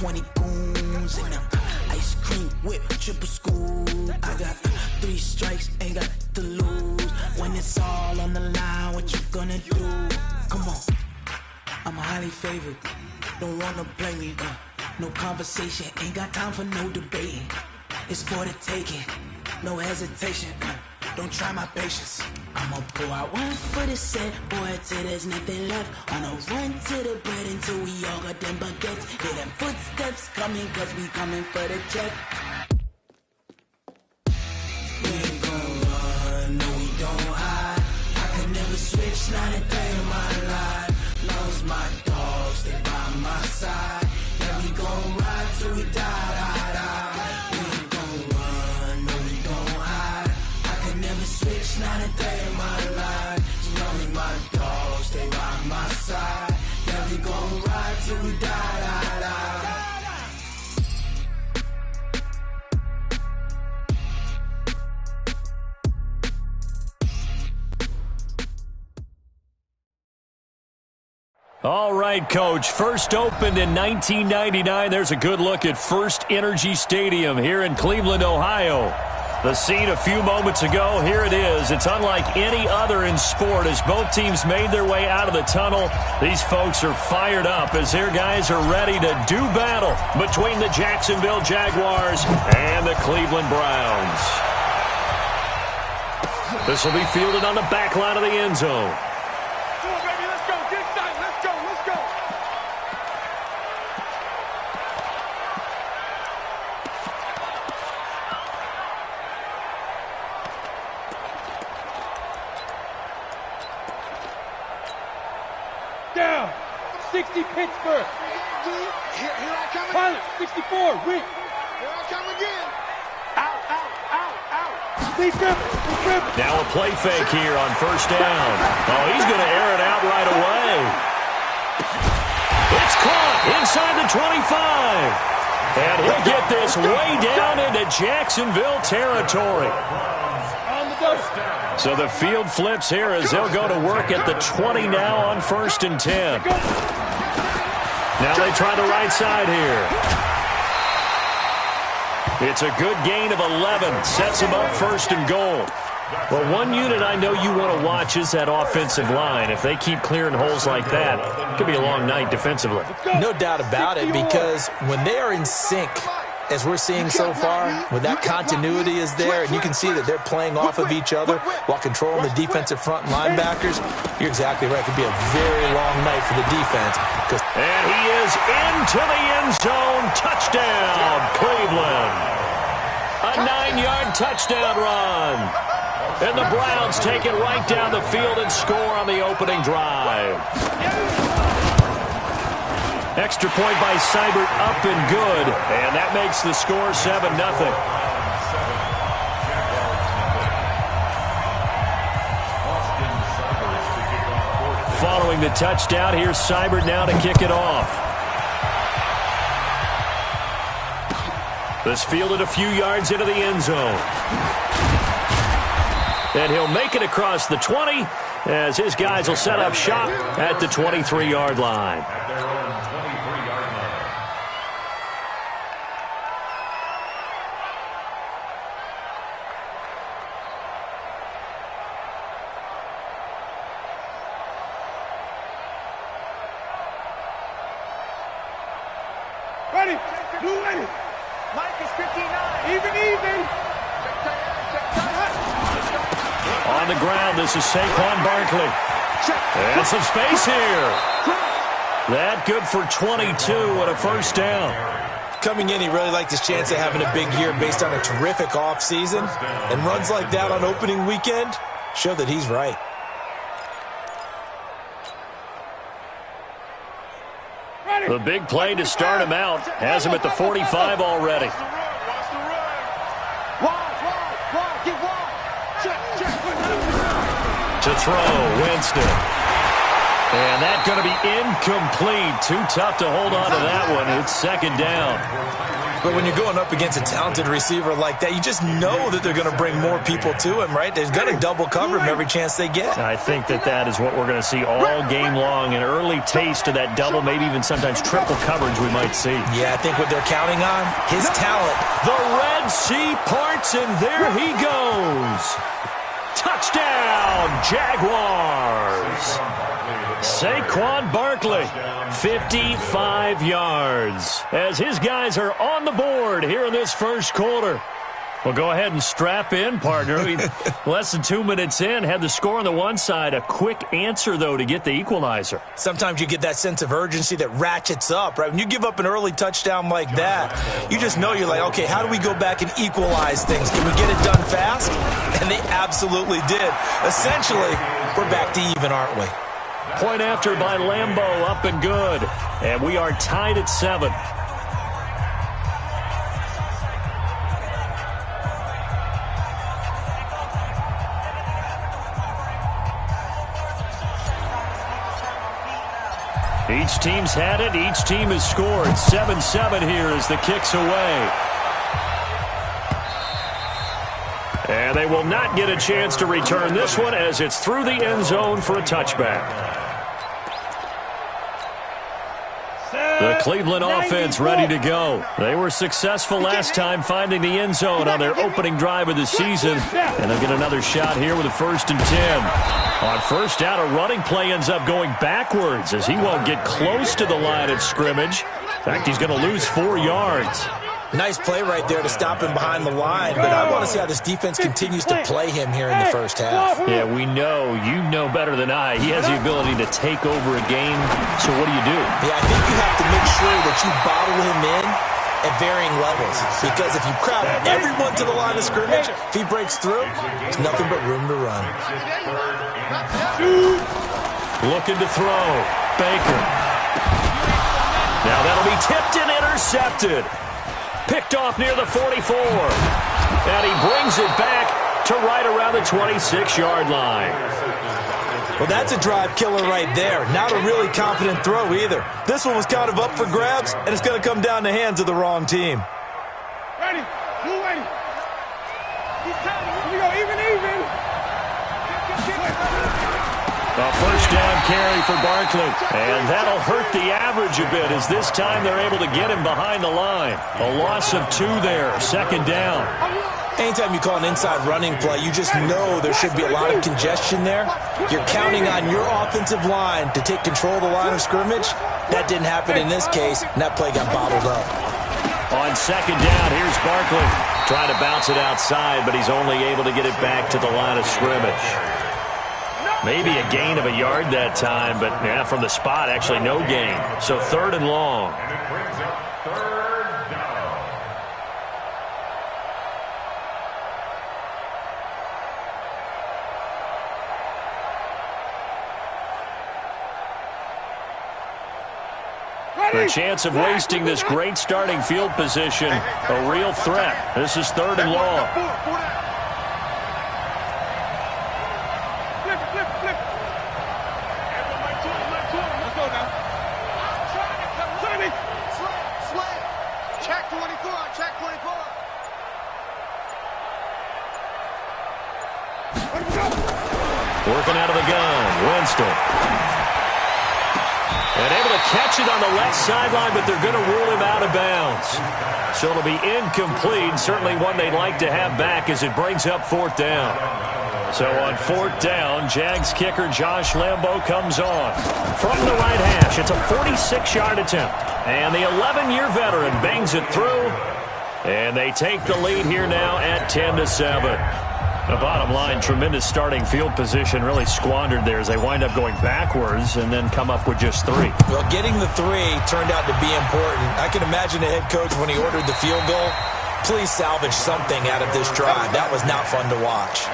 20 goons in them. Ice cream whip, triple scoop. I got 3 strikes, ain't got to lose. When it's all on the line, what you gonna do? Come on, I'm highly favored. Don't wanna play me, no conversation, ain't got time for no debating. It's for the taking, no hesitation. Don't try my patience. I'ma pull out one for the set, boy, till there's nothing left. On a run to the bread until we all got them baguettes. Hear them footsteps coming, cause we coming for the check. We ain't gon' run, no we don't hide. I could never switch, not a day in my life. Long as my dogs stay by my side. Yeah, we gon' ride till we die, die, die. We ain't gon' run, no we don't hide. I could never switch, not a day in my life. As long as my dogs stay by my side. Yeah, we gon' ride till we die, die, die. All right, Coach. First opened in 1999. There's a good look at First Energy Stadium here in Cleveland, Ohio. The scene a few moments ago, here it is. It's unlike any other in sport as both teams made their way out of the tunnel. These folks are fired up as their guys are ready to do battle between the Jacksonville Jaguars and the Cleveland Browns. This will be fielded on the back line of the end zone. Down. 60 Pittsburgh. Here I come again. Pilot, 64, Rick. Here I come again. Out. Steve Griffin. Now a play fake here on first down. Oh, he's going to air it out right away. It's caught inside the 25. And he'll get this way down into Jacksonville territory. So the field flips here as they'll go to work at the 20 now on first and 10. Now they try the right side here. It's a good gain of 11. Sets them up first and goal. Well, one unit I know you want to watch is that offensive line. If they keep clearing holes like that, it could be a long night defensively. No doubt about it, because when they are in sync, as we're seeing so far, when that continuity is there, and you can see that they're playing off of each other while controlling the defensive front linebackers, you're exactly right. It could be a very long night for the defense. And he is into the end zone. Touchdown, Cleveland. A 9-yard touchdown run. And the Browns take it right down the field and score on the opening drive. Extra point by Seibert, up and good. And that makes the score 7-0. Following the touchdown, here's Seibert now to kick it off. This fielded a few yards into the end zone. And he'll make it across the 20 as his guys will set up shop at the 23-yard line. Ready. Blue ready. Mike is 59. Even. On the ground, this is Saquon Barkley. And some space here. That good for 22 and a first down. Coming in, he really liked his chance of having a big year based on a terrific offseason. And runs like that on opening weekend show that he's right. The big play to start him out has him at the 45 already. To throw, Winston. And that's going to be incomplete. Too tough to hold on to that one. It's second down. But when you're going up against a talented receiver like that, you just know that they're going to bring more people to him, right? They're going to double cover him every chance they get. I think that is what we're going to see all game long, an early taste of that double, maybe even sometimes triple coverage we might see. Yeah, I think what they're counting on, his talent. The Red Sea parts, and there he goes. Touchdown, Jaguars. Saquon Barkley, 55 yards, as his guys are on the board here in this first quarter. Well, go ahead and strap in, partner. Less than 2 minutes in, had the score on the one side. A quick answer, though, to get the equalizer. Sometimes you get that sense of urgency that ratchets up, right? When you give up an early touchdown like that, you just know you're like, okay, how do we go back and equalize things? Can we get it done fast? And they absolutely did. Essentially, we're back to even, aren't we? Point after by Lambeau, up and good. And we are tied at 7. Each team's had it. Each team has scored. 7-7 here as the kick's away. And they will not get a chance to return this one as it's through the end zone for a touchback. The Cleveland offense ready to go. They were successful last time finding the end zone on their opening drive of the season. And they'll get another shot here with a 1st and 10. On first down, a running play ends up going backwards as he won't get close to the line of scrimmage. In fact, he's going to lose 4 yards. Nice play right there to stop him behind the line, but I want to see how this defense continues to play him here in the first half. Yeah, we know. You know better than I. He has the ability to take over a game, so what do you do? Yeah, I think you have to make sure that you bottle him in at varying levels, because if you crowd everyone to the line of scrimmage, if he breaks through, there's nothing but room to run. Looking to throw. Baker. Now that'll be tipped and intercepted. Picked off near the 44. And he brings it back to right around the 26-yard line. Well, that's a drive killer right there. Not a really confident throw either. This one was kind of up for grabs, and it's going to come down the hands of the wrong team. Ready. Move ready. Here we go. Even. A first down carry for Barkley. And that'll hurt the average a bit as this time they're able to get him behind the line. A loss of 2 there. 2nd down. Anytime you call an inside running play, you just know there should be a lot of congestion there. You're counting on your offensive line to take control of the line of scrimmage. That didn't happen in this case, and that play got bottled up. On 2nd down, here's Barkley. Trying to bounce it outside, but he's only able to get it back to the line of scrimmage. Maybe a gain of a yard that time, but yeah, from the spot, actually no gain. So 3rd and long. The chance of wasting this great starting field position, a real threat. This is 3rd and long. Working out of the gun, Winston. And able to catch it on the left sideline, but they're going to rule him out of bounds. So it'll be incomplete, certainly one they'd like to have back as it brings up 4th down. So on 4th down, Jags kicker Josh Lambeau comes on. From the right hash, it's a 46-yard attempt. And the 11-year veteran bangs it through. And they take the lead here now at 10-7. The bottom line, tremendous starting field position, really squandered there as they wind up going backwards and then come up with just 3. Well, getting the 3 turned out to be important. I can imagine the head coach when he ordered the field goal, please salvage something out of this drive. That was not fun to watch.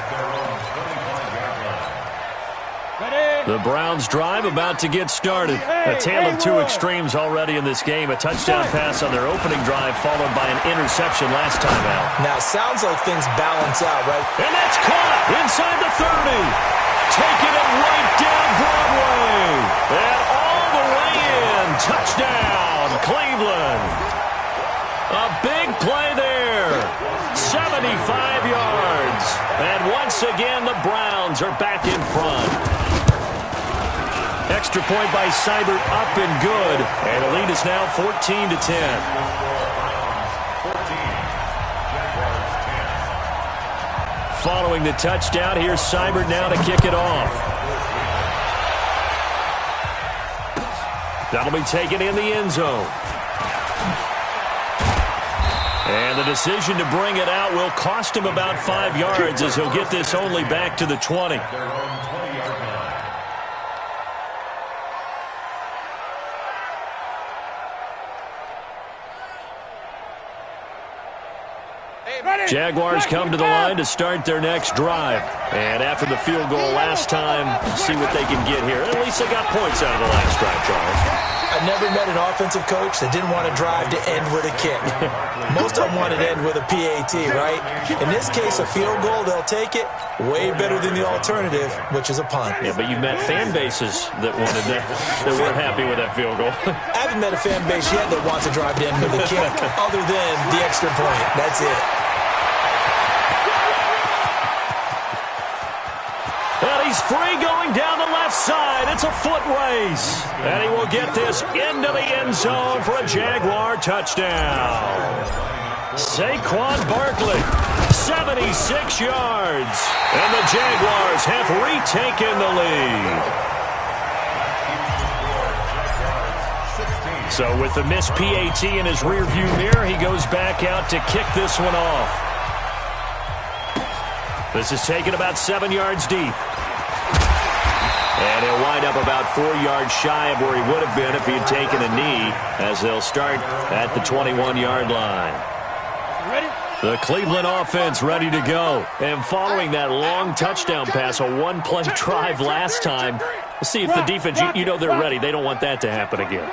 The Browns drive about to get started. A tale of 2 extremes already in this game. A touchdown pass on their opening drive followed by an interception last time out. Now, it sounds like things balance out, right? And that's caught inside the 30. Taking it right down Broadway. And all the way in. Touchdown, Cleveland. A big play there. 75 yards. And once again, the Browns are back in front. Extra point by Seibert up and good. And the lead is now 14-10. Following the touchdown, here's Seibert now to kick it off. That'll be taken in the end zone. And the decision to bring it out will cost him about 5 yards as he'll get this only back to the 20. Jaguars come to the line to start their next drive. And after the field goal last time, see what they can get here. At least they got points out of the last drive, Charles. I never met an offensive coach that didn't want to drive to end with a kick. Most of them wanted to end with a PAT, right? In this case, a field goal, they'll take it. Way better than the alternative, which is a punt. Yeah, but you've met fan bases that wanted that weren't happy with that field goal. I haven't met a fan base yet that wants to drive to end with a kick other than the extra point. That's it. And he's free going down the left side. It's a foot race. And he will get this into the end zone for a Jaguar touchdown. Saquon Barkley, 76 yards. And the Jaguars have retaken the lead. So with the missed PAT in his rearview mirror, he goes back out to kick this one off. This is taken about 7 yards deep. And he'll wind up about 4 yards shy of where he would have been if he had taken a knee, as they'll start at the 21-yard line. Ready? The Cleveland offense ready to go. And following that long touchdown pass, a one-play drive last time, we'll see if the defense, you know they're ready. They don't want that to happen again.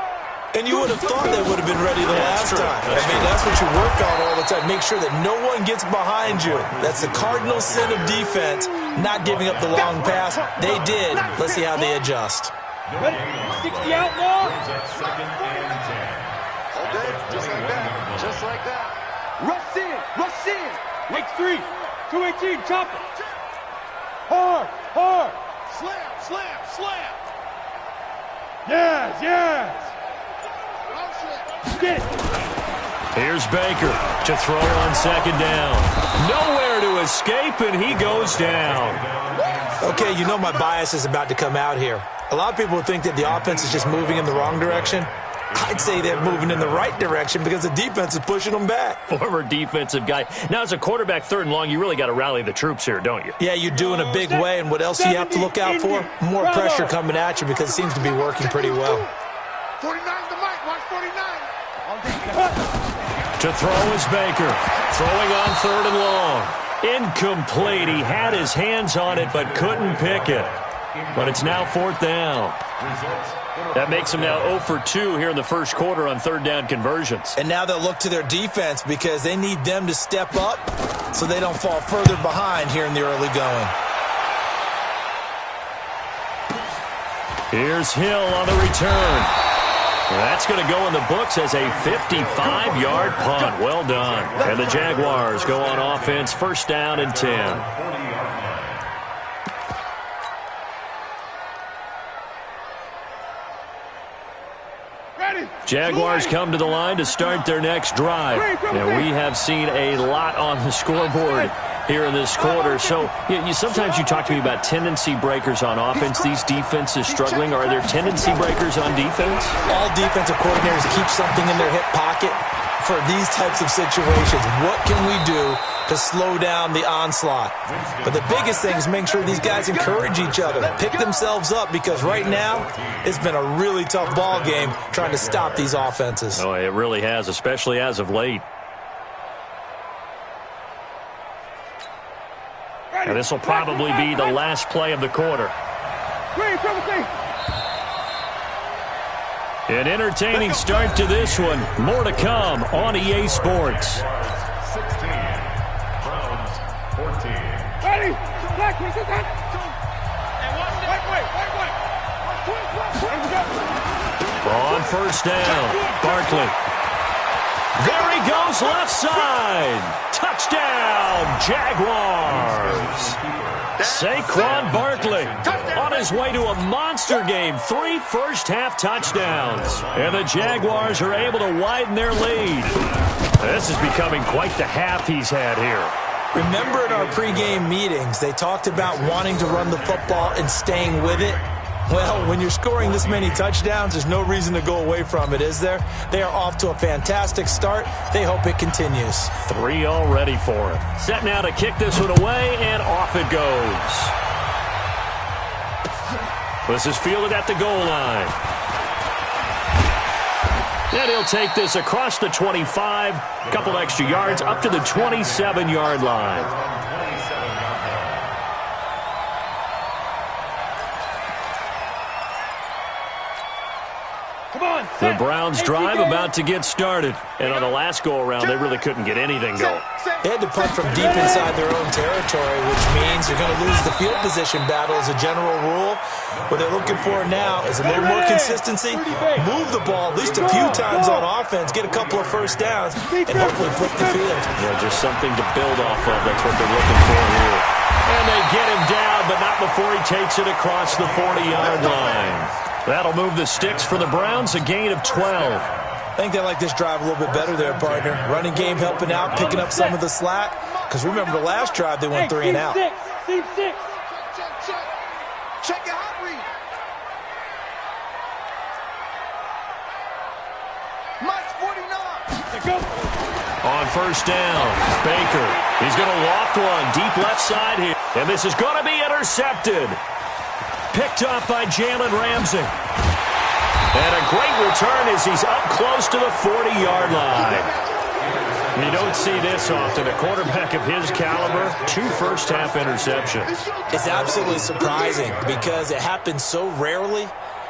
And you would have thought they would have been ready the last time. That's what you work on all the time. Make sure that no one gets behind you. That's the cardinal sin of defense, not giving up the long pass. They did. Let's see how they adjust. Ready? 60 out long. Just like that. Just like that. Rush in. Rush in. Make 3. 218. Chop it. Hard. Hard. Slam. Slam. Slam. Yes. Yes. Get it. Here's Baker to throw on second down. Nowhere to escape, and he goes down. Okay, you know my bias is about to come out here. A lot of people think that the offense is just moving in the wrong direction. I'd say they're moving in the right direction because the defense is pushing them back. Former defensive guy. Now, as a quarterback, 3rd and long, you really got to rally the troops here, don't you? Yeah, you do in a big way, and what else do you have to look out for? More pressure coming at you because it seems to be working pretty well. 49 the mic. Watch 49. To throw is Baker. Throwing on 3rd and long. Incomplete. He had his hands on it but couldn't pick it. But it's now 4th down. That makes him now 0 for 2 here in the first quarter on 3rd down conversions. And now they'll look to their defense because they need them to step up so they don't fall further behind here in the early going. Here's Hill on the return. That's going to go in the books as a 55-yard punt. Well done. And the Jaguars go on offense, 1st down and 10. Jaguars come to the line to start their next drive. And we have seen a lot on the scoreboard here in this quarter. So sometimes you talk to me about tendency breakers on offense. These defenses struggling. Are there tendency breakers on defense? All defensive coordinators keep something in their hip pocket for these types of situations. What can we do to slow down the onslaught? But the biggest thing is making sure these guys encourage each other, pick themselves up, because right now it's been a really tough ball game trying to stop these offenses. Oh, it really has, especially as of late. And this will probably be the last play of the quarter. An entertaining start to this one. More to come on EA Sports. 16, Browns 14. Ready? Black, wait. On 1st down, Barkley. There he goes, left side. Touchdown, Jaguars. Saquon Barkley on his way to a monster game. 3 first-half touchdowns. And the Jaguars are able to widen their lead. This is becoming quite the half he's had here. Remember in our pregame meetings, they talked about wanting to run the football and staying with it. Well, when you're scoring this many touchdowns, there's no reason to go away from it, is there? They are off to a fantastic start. They hope it continues. 3 already for him. Set now to kick this one away, and off it goes. This is fielded at the goal line. And he'll take this across the 25, a couple extra yards, up to the 27-yard line. The Browns drive about to get started. And on the last go-around, they really couldn't get anything going. They had to punt from deep inside their own territory, which means you're going to lose the field position battle as a general rule. What they're looking for now is a little more consistency, move the ball at least a few times on offense, get a couple of first downs, and hopefully flip the field. Yeah, just something to build off of. That's what they're looking for here. And they get him down, but not before he takes it across the 40-yard line. That'll move the sticks for the Browns, a gain of 12. I think they like this drive a little bit better there, partner. Running game helping out, picking up some of the slack. Because remember, the last drive, they went 3 and out. Check your hot read. Mike's 49. On first down, Baker. He's going to loft one deep left side here. And this is going to be intercepted. Picked up by Jalen Ramsey. And a great return as he's up close to the 40-yard line. You don't see this often. A quarterback of his caliber, 2 first-half interceptions. It's absolutely surprising because it happens so rarely.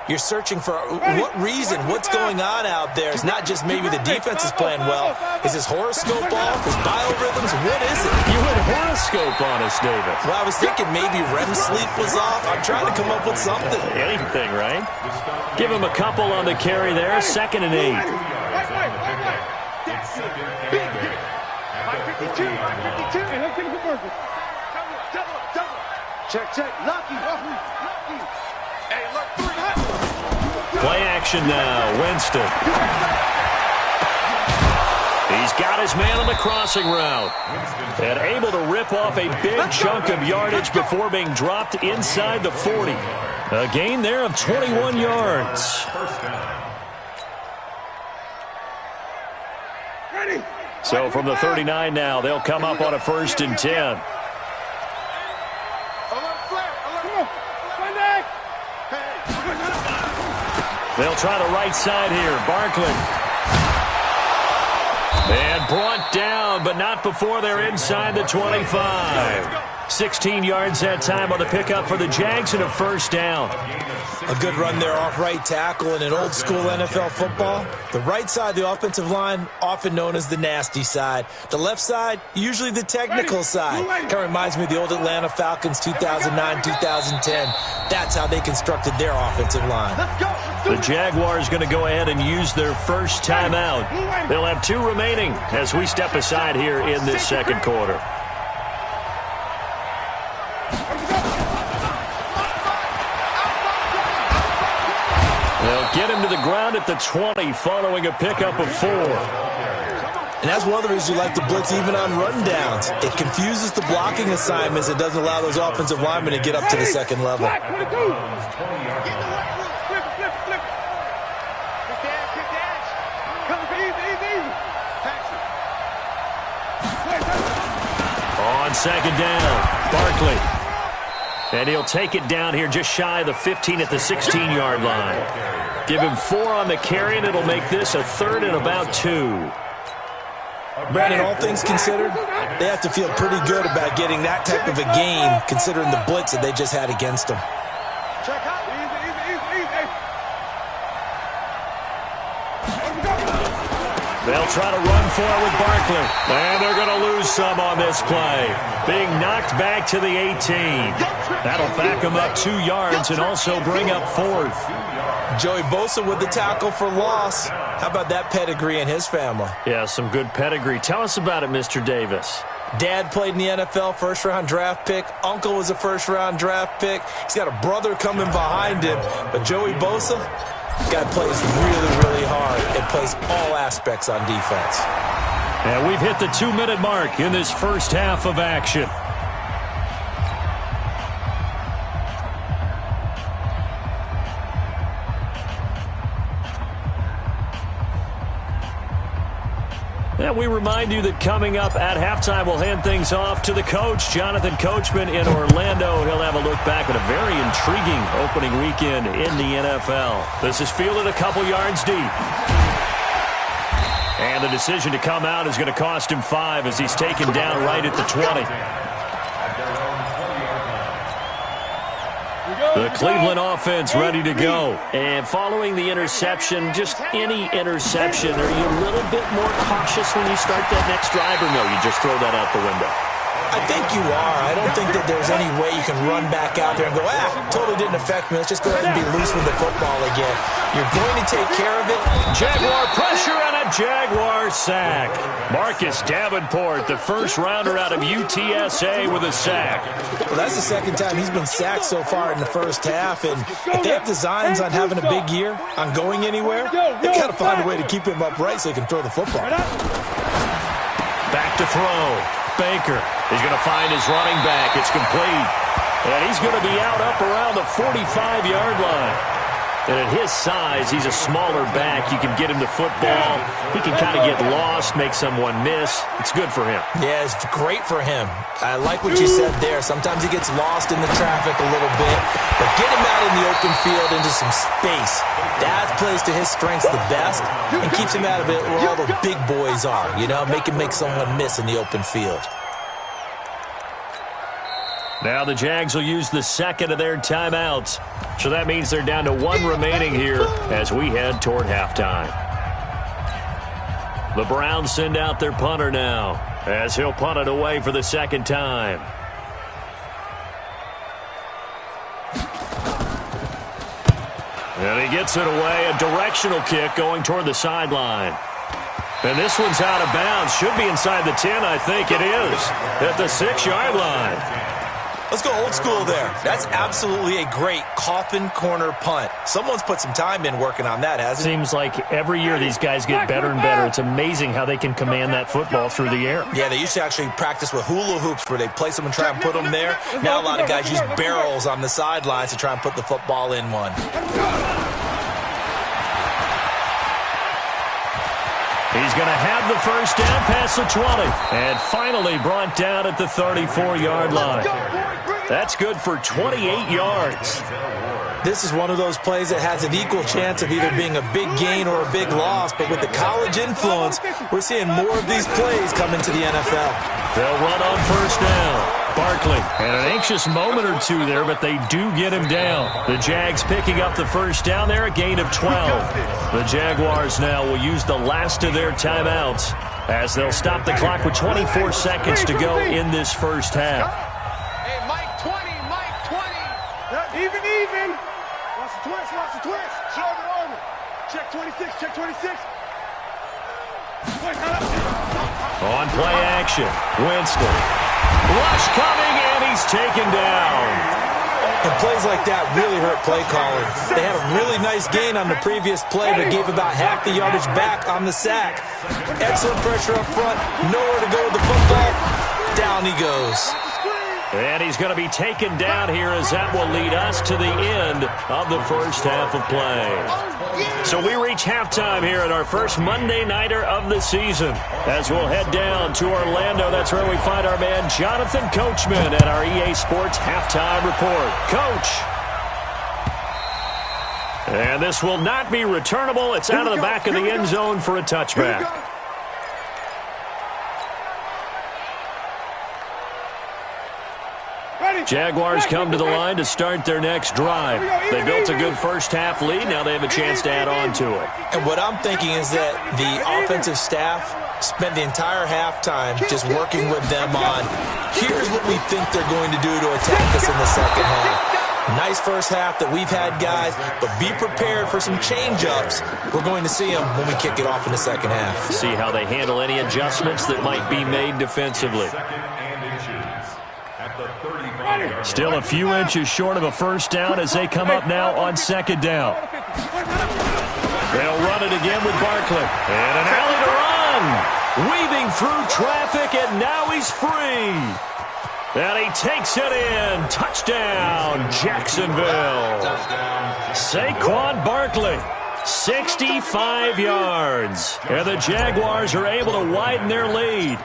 You're searching for what reason, what's going on out there. It's not just maybe the defense is playing well. Is his horoscope off? His biorhythms? What is it? You went horoscope on us, David. Well, I was thinking maybe REM sleep was off. I'm trying to come up with something. Anything, right? Give him a couple on the carry there. 2nd and 8. Check. Lucky. Hey, look, 3 hot. Play action now. Winston. He's got his man on the crossing route. And able to rip off a big chunk of yardage before being dropped inside the 40. A gain there of 21 yards. So from the 39 now, they'll come up on a 1st and 10. They'll try the right side here. Barkley. And brought down, but not before they're inside the 25. 16 yards that time on the pickup for the Jags and a 1st down. A good run there off right tackle in an old-school NFL football. The right side of the offensive line, often known as the nasty side. The left side, usually the technical side. Kind of reminds me of the old Atlanta Falcons 2009-2010. That's how they constructed their offensive line. The Jaguars going to go ahead and use their first timeout. They'll have 2 remaining as we step aside here in this 2nd quarter. They'll get him to the ground at the 20 following a pickup of 4. And that's one of the reasons you like to blitz even on rundowns. It confuses the blocking assignments. It doesn't allow those offensive linemen to get up to the 2nd level. On 2nd down, Barkley. And he'll take it down here just shy of the 15 at the 16-yard line. Give him 4 on the carry, and it'll make this a 3rd and about 2. Brandon, all things considered, they have to feel pretty good about getting that type of a gain, considering the blitz that they just had against them. They'll try to run for it with Barkley. And they're going to lose some on this play. Being knocked back to the 18. That'll back them up 2 yards and also bring up 4th. Joey Bosa with the tackle for loss. How about that pedigree in his family? Yeah, some good pedigree. Tell us about it, Mr. Davis. Dad played in the NFL, first-round draft pick. Uncle was a first-round draft pick. He's got a brother coming behind him. But Joey Bosa, guy plays really, really hard and plays all aspects on defense. And we've hit the 2-minute mark in this first half of action. And we remind you that coming up at halftime, we'll hand things off to the coach, Jonathan Coachman in Orlando. He'll have a look back at a very intriguing opening weekend in the NFL. This is fielded a couple yards deep. And the decision to come out is going to cost him 5 as he's taken down right at the 20. The Cleveland offense ready to go. And following the interception, just any interception, are you a little bit more cautious when you start that next drive, or no, you just throw that out the window? I think you are. I don't think that there's any way you can run back out there and go, totally didn't affect me. Let's just go ahead and be loose with the football again. You're going to take care of it. Jaguar pressure and a Jaguar sack. Marcus Davenport, the first rounder out of UTSA with a sack. Well, that's the second time he's been sacked so far in the first half. And if they have designs on having a big year, on going anywhere, they've got to find a way to keep him upright so he can throw the football. Back to throw. Baker is going to find his running back. It's complete. And he's going to be out up around the 45-yard line. And at his size, he's a smaller back. You can get him to football. He can kind of get lost, make someone miss. It's good for him. Yeah, it's great for him. I like what you said there. Sometimes he gets lost in the traffic a little bit. But get him out in the open field into some space. That plays to his strengths the best and keeps him out of it where all the big boys are. You know, make him make someone miss in the open field. Now the Jags will use the second of their timeouts. So that means they're down to 1 remaining here as we head toward halftime. The Browns send out their punter now as he'll punt it away for the second time. And he gets it away, a directional kick going toward the sideline. And this one's out of bounds. Should be inside the 10, I think it is, at the 6-yard line. Let's go old school there. That's absolutely a great coffin corner punt. Someone's put some time in working on that, hasn't it? Seems like every year these guys get better and better. It's amazing how they can command that football through the air. Yeah, they used to actually practice with hula hoops where they place them and try and put them there. Now a lot of guys use barrels on the sidelines to try and put the football in one. He's going to have the first down past the 20. And finally brought down at the 34-yard line. That's good for 28 yards. This is one of those plays that has an equal chance of either being a big gain or a big loss. But with the college influence, we're seeing more of these plays come into the NFL. They'll run on first down. Barkley, and an anxious moment or two there, but they do get him down. The Jags picking up the first down there, a gain of 12. The Jaguars now will use the last of their timeouts as they'll stop the clock with 24 seconds to go in this first half. Hey, Mike 20, Mike 20. Even. Watch the twist. Shoulder over. Check 26, check 26. On play action, Winston. Rush coming, and he's taken down. And plays like that really hurt play calling. They had a really nice gain on the previous play, but gave about half the yardage back on the sack. Excellent pressure up front. Nowhere to go with the football. Down he goes. And he's going to be taken down here as that will lead us to the end of the first half of play. So we reach halftime here at our first Monday Nighter of the season. As we'll head down to Orlando, that's where we find our man Jonathan Coachman at our EA Sports Halftime Report. Coach. And this will not be returnable. It's out of the back of the end zone for a touchback. Ready. Jaguars come to the line to start their next drive. They built a good first-half lead. Now they have a chance to add on to it. And what I'm thinking is that the offensive staff spent the entire halftime just working with them on, here's what we think they're going to do to attack us in the second half. Nice first half that we've had, guys, but be prepared for some change-ups. We're going to see them when we kick it off in the second half. See how they handle any adjustments that might be made defensively. Still a few inches short of a first down as they come up now on second down. They'll run it again with Barkley. And an alley to run. Weaving through traffic, and now he's free. And he takes it in. Touchdown, Jacksonville. Saquon Barkley, 65 yards. And the Jaguars are able to widen their lead.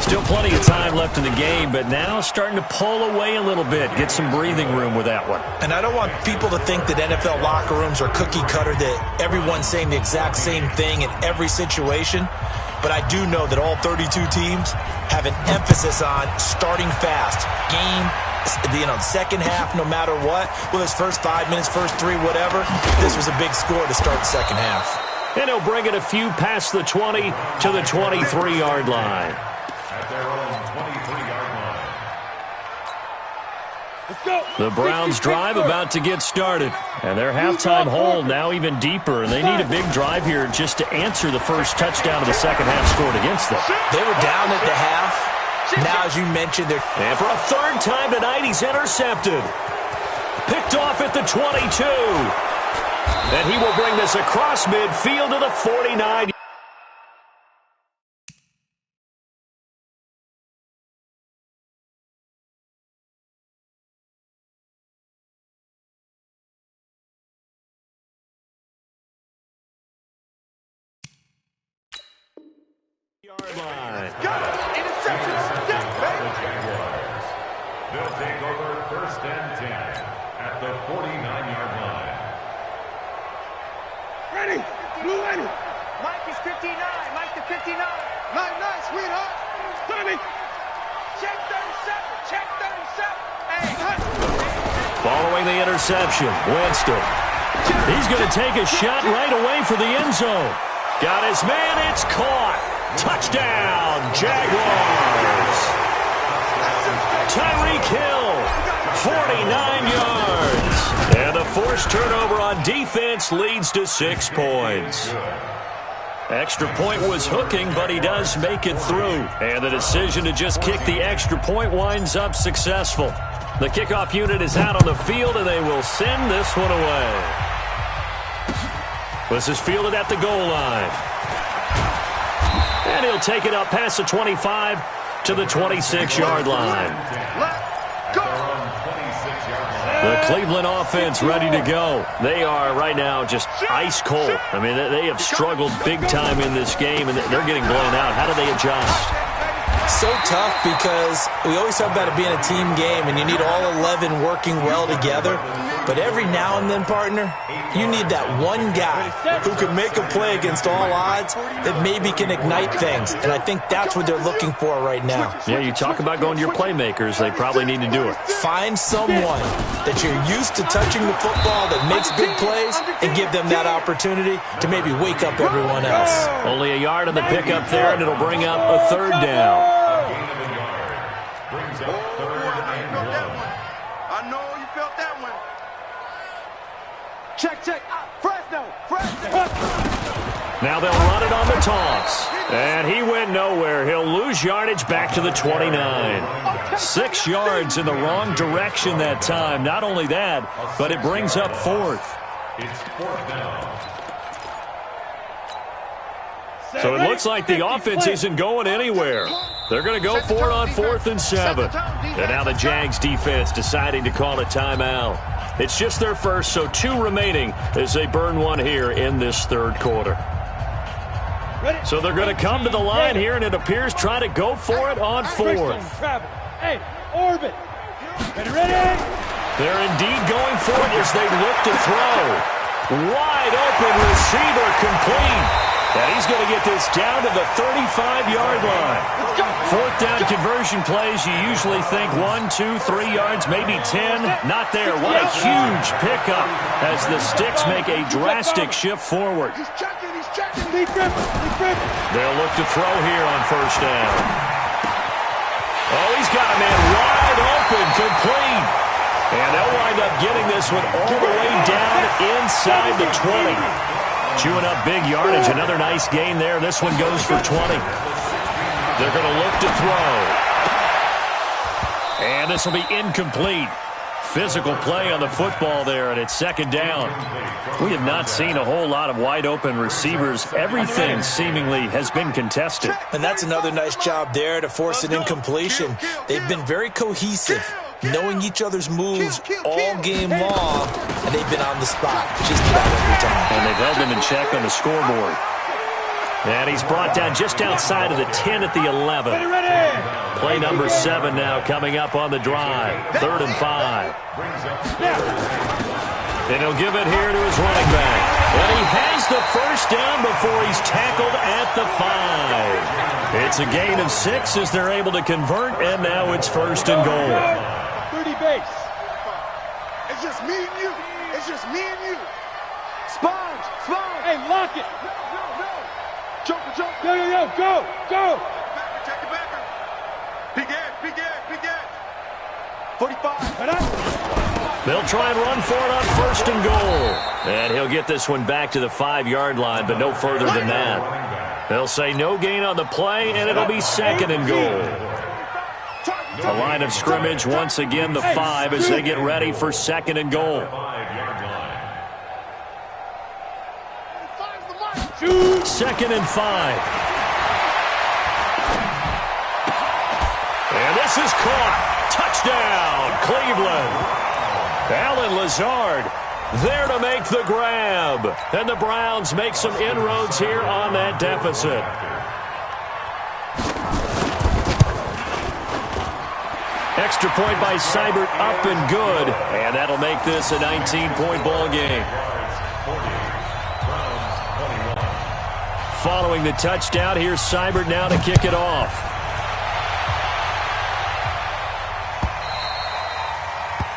Still plenty of time left in the game, but now starting to pull away a little bit. Get some breathing room with that one. And I don't want people to think that NFL locker rooms are cookie cutter, that everyone's saying the exact same thing in every situation. But I do know that all 32 teams have an emphasis on starting fast. Game, second half, no matter what. Well, his first 5 minutes, first 3, whatever. This was a big score to start the second half. And he'll bring it a few past the 20 to the 23-yard line. At their own 23-yard line. Let's go. The Browns drive about to get started. And their halftime hole now even deeper. And they need a big drive here just to answer the first touchdown of the second half scored against them. They were down at the half. Now, as you mentioned, they're... And for a third time tonight, he's intercepted. Picked off at the 22. And he will bring this across midfield to the 49. Line. Interception. They'll take over first and 10 at the 49-yard line. Ready. Blue ready. Mike is 59. Mike to 59. Nice, sweetheart. Tommy. Check 37. Check 37. Hey. Following the interception, Winston. He's going to take a shot right away for the end zone. Got his man. It's caught. Touchdown, Jaguars. Tyreek Hill, 49 yards. And the forced turnover on defense leads to 6 points. Extra point was hooking, but he does make it through. And the decision to just kick the extra point winds up successful. The kickoff unit is out on the field, and they will send this one away. This is fielded at the goal line. And he'll take it up past the 25 to the 26-yard line. The Cleveland offense ready to go. They are right now just ice cold. I mean, they have struggled big time in this game, and they're getting blown out. How do they adjust? So tough because we always talk about it being a team game, and you need all 11 working well together. But every now and then, partner, you need that one guy who can make a play against all odds that maybe can ignite things. And I think that's what they're looking for right now. Yeah, you talk about going to your playmakers. They probably need to do it. Find someone that you're used to touching the football that makes big plays and give them that opportunity to maybe wake up everyone else. Only a yard on the pickup there, and it'll bring up a third down. Brings up third and 1. I know you felt that one. Check. Fresno. Now they'll run it on the toss. And he went nowhere. He'll lose yardage back to the 29. 6 yards in the wrong direction that time. Not only that, but it brings up fourth. It's fourth down. So it looks like the offense isn't going anywhere. They're going to go for it on 4th and 7. And now the Jags defense deciding to call a timeout. It's just their first, so 2 remaining as they burn one here in this third quarter. So they're going to come to the line here, and it appears try to go for it on 4th. Hey, orbit. Ready? They're indeed going for it as they look to throw. Wide open receiver complete. And he's going to get this down to the 35-yard line. Fourth down conversion plays, you usually think 1, 2, 3 yards, maybe 10. Not there. What a huge pickup as the Sticks make a drastic shift forward. He's checking. They'll look to throw here on first down. Oh, he's got a man wide open, complete. And they'll wind up getting this one all the way down inside the 20. Chewing up big yardage. Another nice gain there. This one goes for 20. They're going to look to throw. And this will be incomplete. Physical play on the football there, and it's second down. We have not seen a whole lot of wide-open receivers. Everything seemingly has been contested. And that's another nice job there to force an incompletion. They've been very cohesive, knowing each other's moves all game long, and they've been on the spot just about every time. And they've held them in check on the scoreboard. And he's brought down just outside of the 10 at the 11. Play number 7 now coming up on the drive. 3rd and 5. And he'll give it here to his running back. And he has the first down before he's tackled at the 5. It's a gain of 6 as they're able to convert, and now it's 1st and goal. 30 base. It's just me and you. It's just me and you. Sponge. Hey, lock it. Jump. Yo, go. Check the backer. Big edge. 45. They'll try and run for it on 1st and goal. And he'll get this one back to the 5-yard line, but no further than that. They'll say no gain on the play, and it'll be 2nd and goal. The line of scrimmage, once again, the 5 as they get ready for 2nd and goal. 2nd and 5. And this is caught. Touchdown, Cleveland. Allen Lazard there to make the grab. And the Browns make some inroads here on that deficit. Extra point by Seibert, up and good. And that'll make this a 19-point ball game. Following the touchdown, here's Seibert now to kick it off.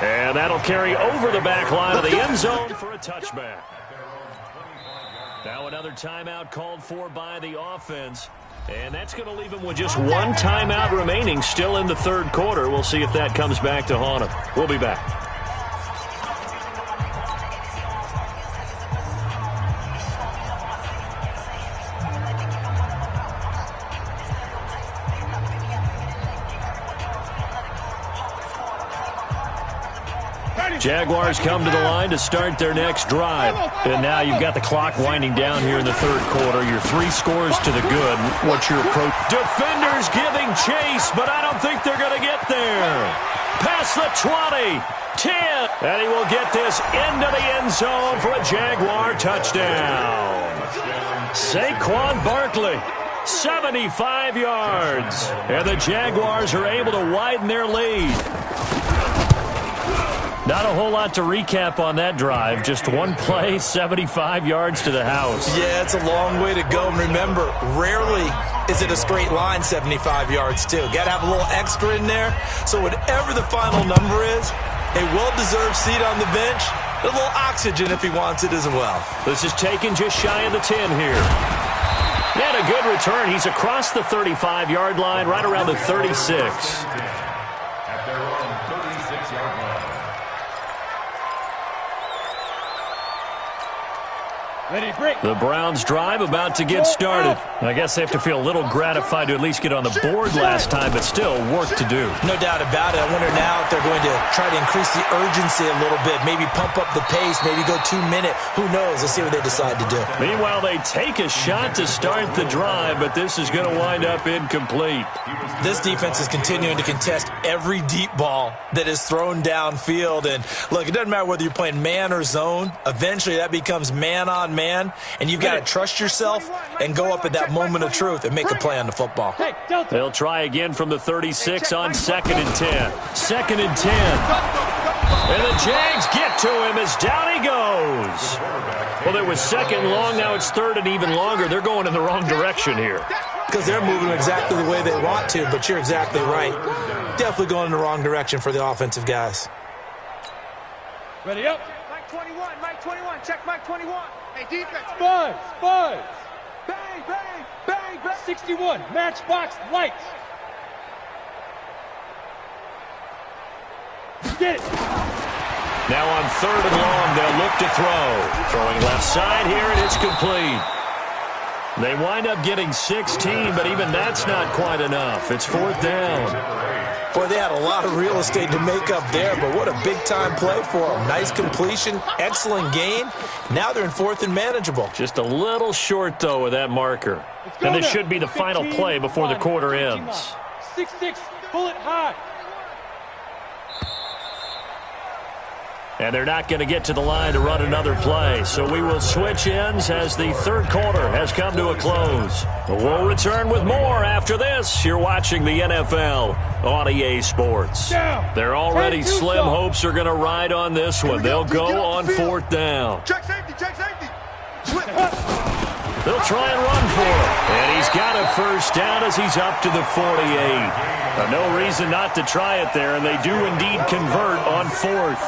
And that'll carry over the back line of the end zone for a touchback. Now another timeout called for by the offense. And that's going to leave them with just one timeout remaining still in the 3rd quarter. We'll see if that comes back to haunt them. We'll be back. Jaguars come to the line to start their next drive. And now you've got the clock winding down here in the 3rd quarter. Your 3 scores to the good. What's your approach? Defenders giving chase, but I don't think they're going to get there. Past the 20, 10, and he will get this into the end zone for a Jaguar touchdown. Saquon Barkley, 75 yards. And the Jaguars are able to widen their lead. Not a whole lot to recap on that drive. Just one play, 75 yards to the house. Yeah, it's a long way to go. And remember, rarely is it a straight line 75 yards, too. Got to have a little extra in there. So whatever the final number is, a well-deserved seat on the bench, a little oxygen if he wants it as well. This is taken just shy of the 10 here. And a good return. He's across the 35-yard line, right around the 36. The Browns drive about to get started. I guess they have to feel a little gratified to at least get on the board last time, but still work to do. No doubt about it. I wonder now if they're going to try to increase the urgency a little bit, maybe pump up the pace, maybe go 2-minute. Who knows? Let's see what they decide to do. Meanwhile, they take a shot to start the drive, but this is going to wind up incomplete. This defense is continuing to contest every deep ball that is thrown downfield. And look, it doesn't matter whether you're playing man or zone. Eventually, that becomes man on man, and you've got to trust yourself and go up at that moment of truth and make a play on the football. They'll try again from the 36 on 2nd and 10. 2nd and 10. And the Jags get to him as down he goes. Well, it was second and long. Now it's third and even longer. They're going in the wrong direction here. Because they're moving exactly the way they want to, but you're exactly right. Definitely going in the wrong direction for the offensive guys. Ready up. Mike 21, Mike 21, check Mike 21. Hey, defense. Buzz. Bang, bang, bang, bang. 61, matchbox, lights. Get it. Now on third and long, they'll look to throw. Throwing left side here, and it's complete. They wind up getting 16, but even that's not quite enough. It's fourth down. Boy, they had a lot of real estate to make up there, but what a big-time play for them. Nice completion, excellent gain. Now they're in fourth and manageable. Just a little short, though, with that marker. And this should be the final play before the quarter ends. 6-6, bullet high. And they're not going to get to the line to run another play. So we will switch ends as the third quarter has come to a close. We'll return with more after this. You're watching the NFL on EA Sports. They're already slim hopes are going to ride on this one. They'll go on fourth down. Check safety, check safety. They'll try and run for it. And he's got a first down as he's up to the 48. No reason not to try it there, and they do indeed convert on fourth.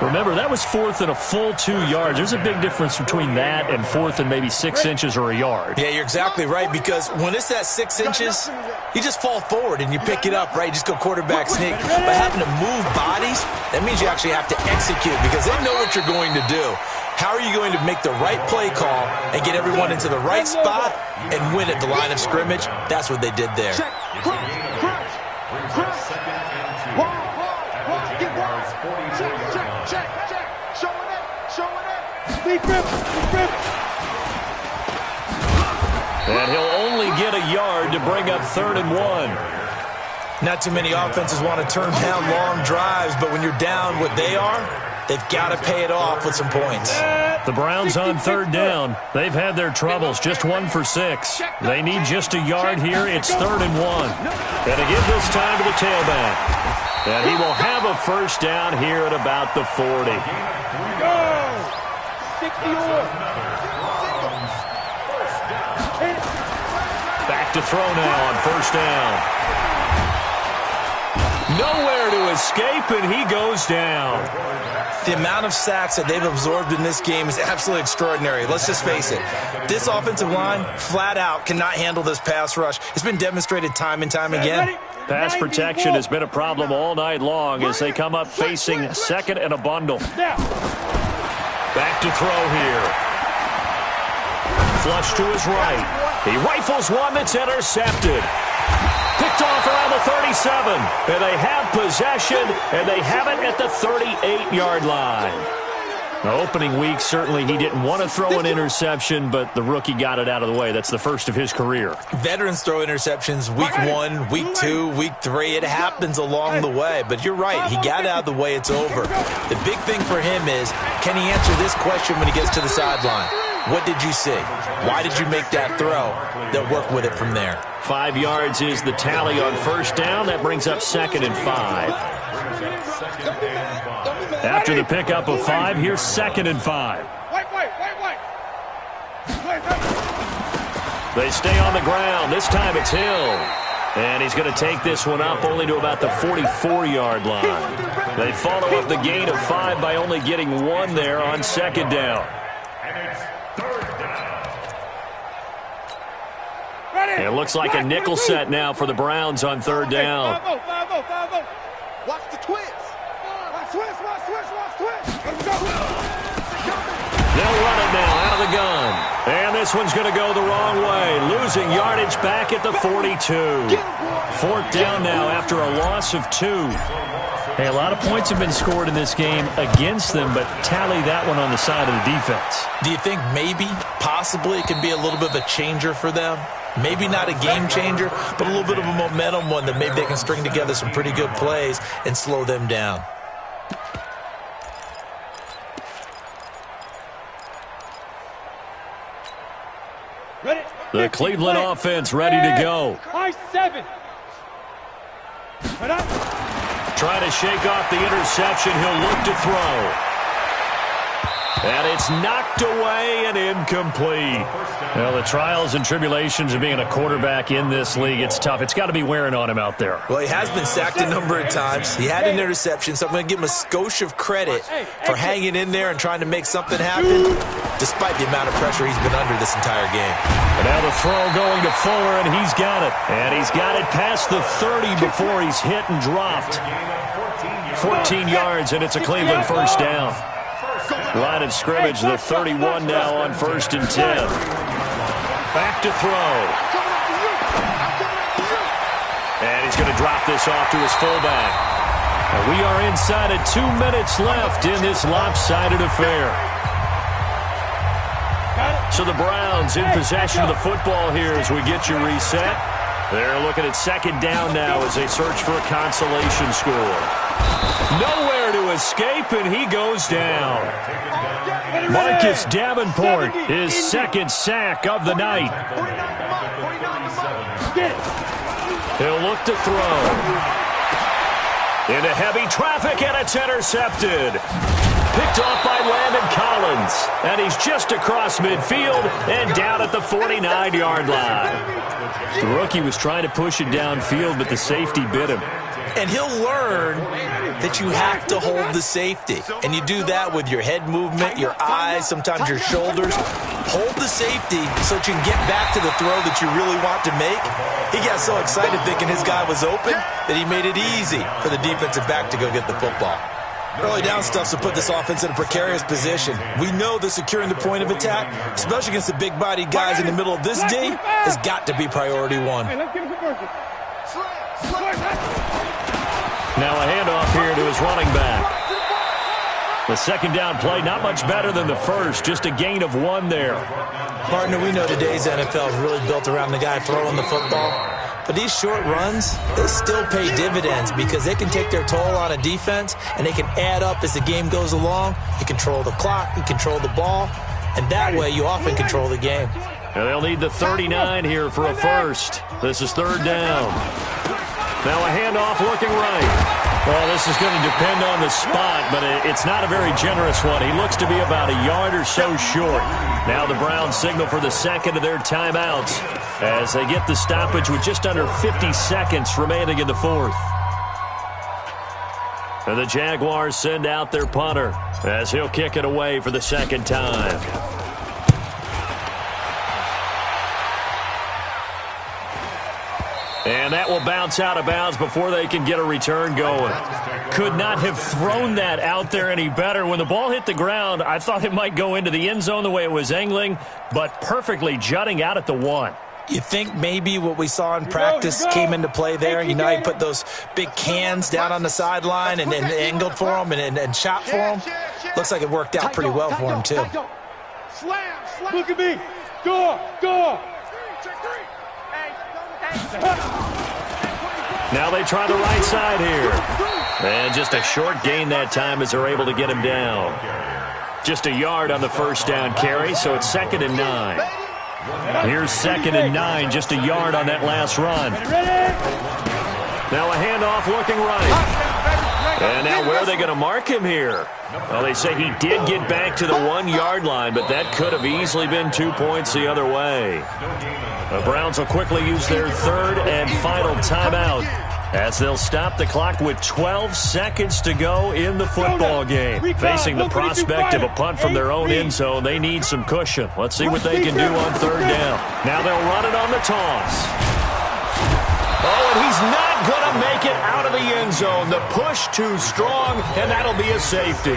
Remember, that was fourth and a full 2 yards. There's a big difference between that and fourth and maybe 6 inches or a yard. Yeah, you're exactly right, because when it's at 6 inches, you just fall forward and you pick it up, right? You just go quarterback sneak. But having to move bodies, that means you actually have to execute because they know what you're going to do. How are you going to make the right play call and get everyone into the right spot and win at the line of scrimmage? That's what they did there. Check, crunch, crunch, crunch. Check. Showing it. Deep rip. And he'll only get a yard to bring up 3rd and 1. Not too many offenses want to turn down long drives, but when you're down what they are, they've got to pay it off with some points. The Browns on 3rd down. They've had their troubles, just 1 for 6. They need just a yard here. It's 3rd and 1. And to give this time to the tailback. And he will have a first down here at about the 40. Go! 60 Back to throw now on first down. Nowhere to escape, and he goes down. The amount of sacks that they've absorbed in this game is absolutely extraordinary. Let's just face it. This offensive line, flat out, cannot handle this pass rush. It's been demonstrated time and time again. Pass protection has been a problem all night long as they come up facing second and a bundle. Back to throw here. Flush to his right. He rifles one that's intercepted. Picked off around the 37. And they have possession, and they have it at the 38-yard line. Now, opening week, certainly he didn't want to throw an interception, but the rookie got it out of the way. That's the first of his career. Veterans throw interceptions week 1, week 2, week 3. It happens along the way, but you're right. He got it out of the way. It's over. The big thing for him is, can he answer this question when he gets to the sideline? What did you see? Why did you make that throw? They'll work with it from there. 5 yards is the tally on first down. That brings up 2nd and 5. After the pickup of 5, here's 2nd and 5. They stay on the ground. This time it's Hill. And he's going to take this one up only to about the 44-yard line. They follow up the gain of 5 by only getting 1 there on 2nd down. It looks like a nickel set now for the Browns on 3rd down. Watch the twist. Watch twist. They'll run it now out of the gun. And this one's going to go the wrong way. Losing yardage back at the 42. 4th down now after a loss of 2. Hey, a lot of points have been scored in this game against them, but tally that one on the side of the defense. Do you think maybe, possibly, it can be a little bit of a changer for them? Maybe not a game changer, but a little bit of a momentum one that maybe they can string together some pretty good plays and slow them down. The Cleveland offense ready to go. High 7. Trying to shake off the interception. He'll look to throw. And it's knocked away and incomplete. Well, the trials and tribulations of being a quarterback in this league, it's tough. It's got to be wearing on him out there. Well, he has been sacked a number of times. He had an interception, so I'm going to give him a skosh of credit for hanging in there and trying to make something happen, despite the amount of pressure he's been under this entire game. And now the throw going to Fuller, and he's got it. And he's got it past the 30 before he's hit and dropped. 14 yards, and it's a Cleveland first down. Line of scrimmage, the 31 now on 1st and 10. Back to throw. And he's going to drop this off to his fullback. And we are inside of 2 minutes left in this lopsided affair. So the Browns in possession of the football here as we get you reset. They're looking at 2nd down now as they search for a consolation score. Nowhere to escape, and he goes down. Marcus Davenport, his 2nd sack of the night. He'll look to throw. Into heavy traffic, and it's intercepted. Picked off by Landon Collins. And he's just across midfield and down at the 49-yard line. The rookie was trying to push it downfield, but the safety bit him. And he'll learn that you have to hold the safety. And you do that with your head movement, your eyes, sometimes your shoulders. Hold the safety so that you can get back to the throw that you really want to make. He got so excited thinking his guy was open that he made it easy for the defensive back to go get the football. Early down stuff to put this offense in a precarious position. We know that securing the point of attack, especially against the big-bodied guys in the middle of this D, has got to be priority one. Now a handoff here to his running back. The 2nd down play, not much better than the first, just a gain of 1 there. Partner, we know today's NFL is really built around the guy throwing the football. But these short runs, they still pay dividends because they can take their toll on a defense and they can add up as the game goes along. You control the clock, you control the ball, and that way you often control the game. And they'll need the 39 here for a first. This is 3rd down. Now a handoff looking right. Well, this is going to depend on the spot, but it's not a very generous one. He looks to be about a yard or so short. Now the Browns signal for the 2nd of their timeouts as they get the stoppage with just under 50 seconds remaining in the 4th. And the Jaguars send out their punter as he'll kick it away for the 2nd time. And that will bounce out of bounds before they can get a return going. Could not have thrown that out there any better. When the ball hit the ground, I thought it might go into the end zone the way it was angling, but perfectly jutting out at the 1. You think maybe what we saw in practice came into play there? You know, he put those big cans down on the sideline and angled for them and shot for them. Looks like it worked out pretty well for him, too. Look at me. Go. Now they try the right side here. And just a short gain that time as they're able to get him down. Just a yard on the 1st down carry, so it's 2nd and 9. Here's 2nd and 9, just a yard on that last run. Now a handoff looking right. And now where are they going to mark him here? Well, they say he did get back to the 1-yard line, but that could have easily been 2 points the other way. The Browns will quickly use their 3rd and final timeout as they'll stop the clock with 12 seconds to go in the football game. Facing the prospect of a punt from their own end zone, they need some cushion. Let's see what they can do on 3rd down. Now they'll run it on the toss. Oh, and he's not going to make it out of the end zone. The push too strong, and that'll be a safety.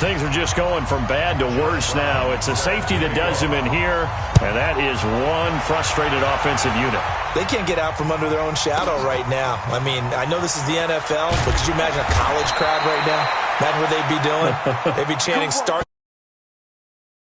Things are just going from bad to worse now. It's a safety that does him in here, and that is one frustrated offensive unit. They can't get out from under their own shadow right now. I mean, I know this is the NFL, but could you imagine a college crowd right now? Imagine what they'd be doing. They'd be chanting, "Start